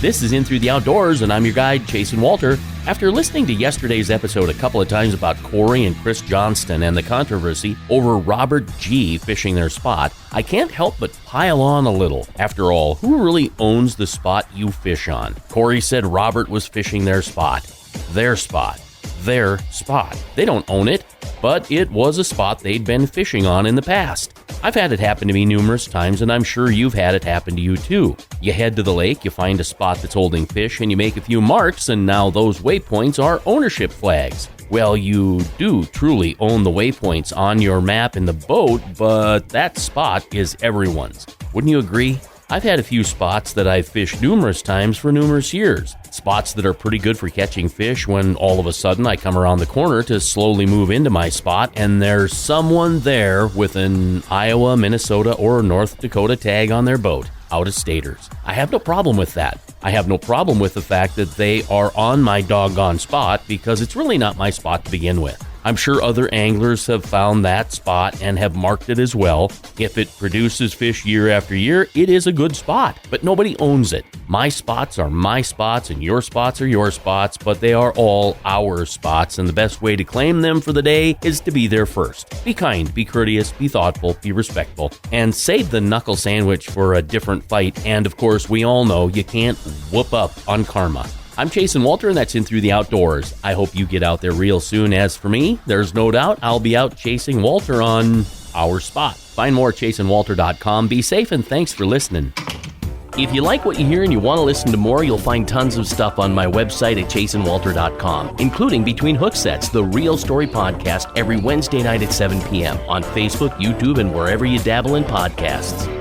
This is In Through the Outdoors, and I'm your guide, Chasen Walter. After listening to yesterday's episode a couple of times about Corey and Chris Johnston and the controversy over Robert G. fishing their spot, I can't help but pile on a little. After all, who really owns the spot you fish on? Corey said Robert was fishing their spot. Their spot. Their spot. They don't own it, but it was a spot they'd been fishing on in the past. I've had it happen to me numerous times, and I'm sure you've had it happen to you too. You head to the lake, you find a spot that's holding fish, and you make a few marks, and now those waypoints are ownership flags. Well, you do truly own the waypoints on your map in the boat, but that spot is everyone's. Wouldn't you agree? I've had a few spots that I've fished numerous times for numerous years. Spots that are pretty good for catching fish when all of a sudden I come around the corner to slowly move into my spot and there's someone there with an Iowa, Minnesota, or North Dakota tag on their boat. Out-of-staters. I have no problem with that. I have no problem with the fact that they are on my doggone spot because it's really not my spot to begin with. I'm sure other anglers have found that spot and have marked it as well. If it produces fish year after year, it is a good spot, but nobody owns it. My spots are my spots and your spots are your spots, but they are all our spots, and the best way to claim them for the day is to be there first. Be kind, be courteous, be thoughtful, be respectful, and save the knuckle sandwich for a different fight. And of course, we all know you can't whoop up on karma. I'm Chasen Walter, and that's In Through the Outdoors. I hope you get out there real soon. As for me, there's no doubt I'll be out chasing Walter on our spot. Find more at chasenwalter.com. Be safe, and thanks for listening. If you like what you hear and you want to listen to more, you'll find tons of stuff on my website at chasenwalter.com, including Between Hook Sets, the Real Story podcast, every Wednesday night at 7 p.m. on Facebook, YouTube, and wherever you dabble in podcasts.